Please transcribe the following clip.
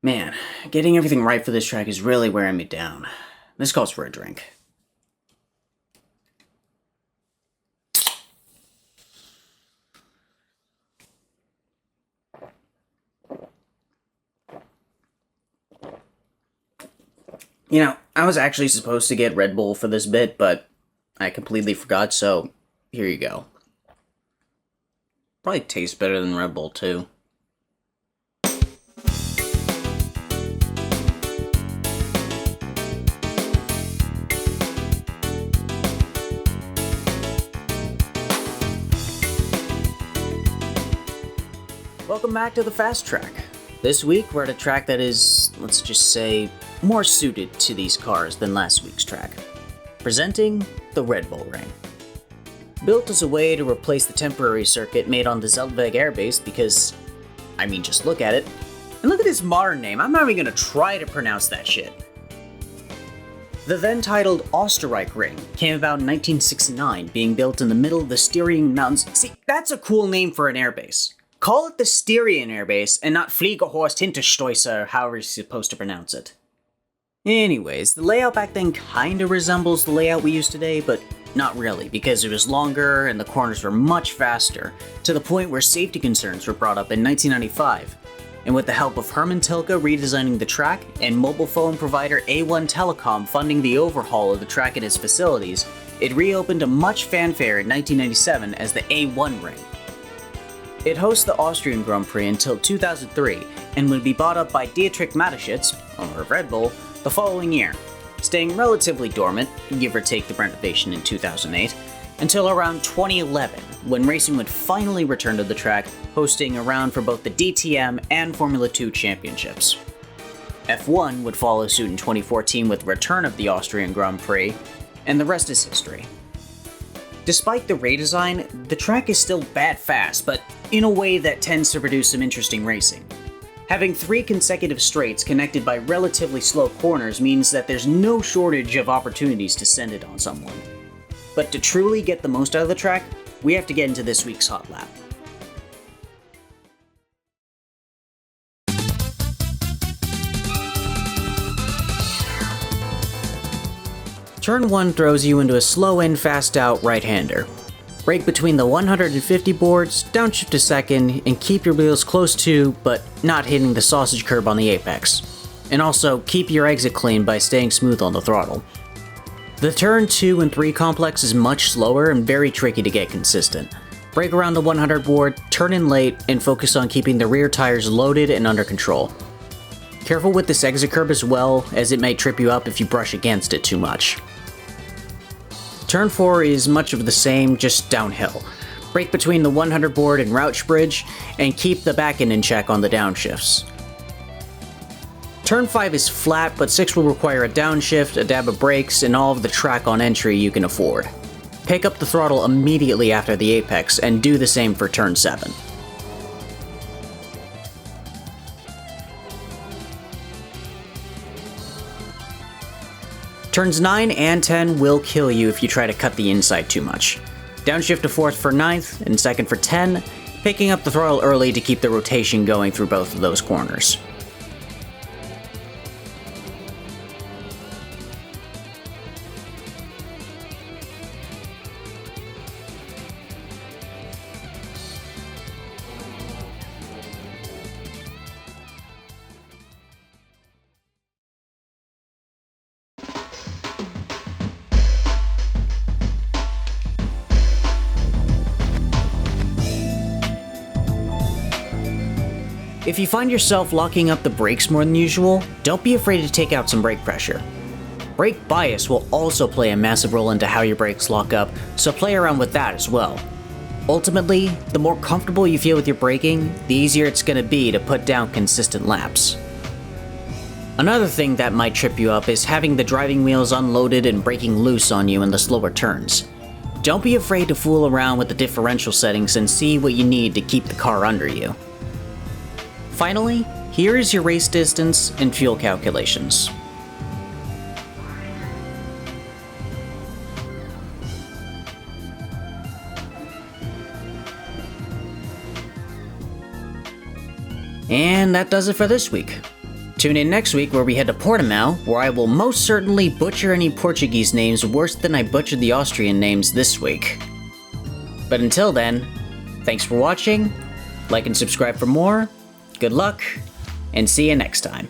Man, getting everything right for this track is really wearing me down. This calls for a drink. I was actually supposed to get Red Bull for this bit, but I completely forgot, so here you go. Probably tastes better than Red Bull, too. Welcome back to the Fast Track. This week we're at a track that is, let's just say, more suited to these cars than last week's track. Presenting the Red Bull Ring. Built as a way to replace the temporary circuit made on the Zeltweg airbase because, just look at it. And look at its modern name, I'm not even gonna try to pronounce that shit. The then titled Austria Ring came about in 1969, being built in the middle of the Styrian Mountains. See, that's a cool name for an airbase. Call it the Styrian airbase and not Fliegerhorst Hinterstoicer, however you're supposed to pronounce it. Anyways, the layout back then kinda resembles the layout we use today, but not really, because it was longer and the corners were much faster, to the point where safety concerns were brought up in 1995. And with the help of Herman Tilke redesigning the track, and mobile phone provider A1 Telecom funding the overhaul of the track at his facilities, it reopened to much fanfare in 1997 as the A1 Ring. It hosts the Austrian Grand Prix until 2003, and would be bought up by Dietrich Mateschitz, owner of Red Bull, the following year, staying relatively dormant, give or take the renovation in 2008, until around 2011, when racing would finally return to the track, hosting a round for both the DTM and Formula 2 championships. F1 would follow suit in 2014 with the return of the Austrian Grand Prix, and the rest is history. Despite the redesign, the track is still bad fast, but in a way that tends to produce some interesting racing. Having 3 consecutive straights connected by relatively slow corners means that there's no shortage of opportunities to send it on someone. But to truly get the most out of the track, we have to get into this week's Hotlap. Turn 1 throws you into a slow in, fast out right-hander. Brake between the 150 boards, downshift to second, and keep your wheels close to, but not hitting the sausage curb on the apex. And also, keep your exit clean by staying smooth on the throttle. The turn 2 and 3 complex is much slower and very tricky to get consistent. Brake around the 100 board, turn in late, and focus on keeping the rear tires loaded and under control. Careful with this exit curb as well, as it may trip you up if you brush against it too much. Turn 4 is much of the same, just downhill. Brake between the 100 board and Rauch bridge, and keep the back end in check on the downshifts. Turn 5 is flat, but 6 will require a downshift, a dab of brakes, and all of the track on entry you can afford. Pick up the throttle immediately after the apex, and do the same for turn 7. Turns 9 and 10 will kill you if you try to cut the inside too much. Downshift to 4th for 9th and 2nd for 10, picking up the throttle early to keep the rotation going through both of those corners. If you find yourself locking up the brakes more than usual, don't be afraid to take out some brake pressure. Brake bias will also play a massive role into how your brakes lock up, so play around with that as well. Ultimately, the more comfortable you feel with your braking, the easier it's going to be to put down consistent laps. Another thing that might trip you up is having the driving wheels unloaded and braking loose on you in the slower turns. Don't be afraid to fool around with the differential settings and see what you need to keep the car under you. Finally, here is your race distance and fuel calculations. And that does it for this week. Tune in next week where we head to Portimao, where I will most certainly butcher any Portuguese names worse than I butchered the Austrian names this week. But until then, thanks for watching, like and subscribe for more, good luck, and see you next time.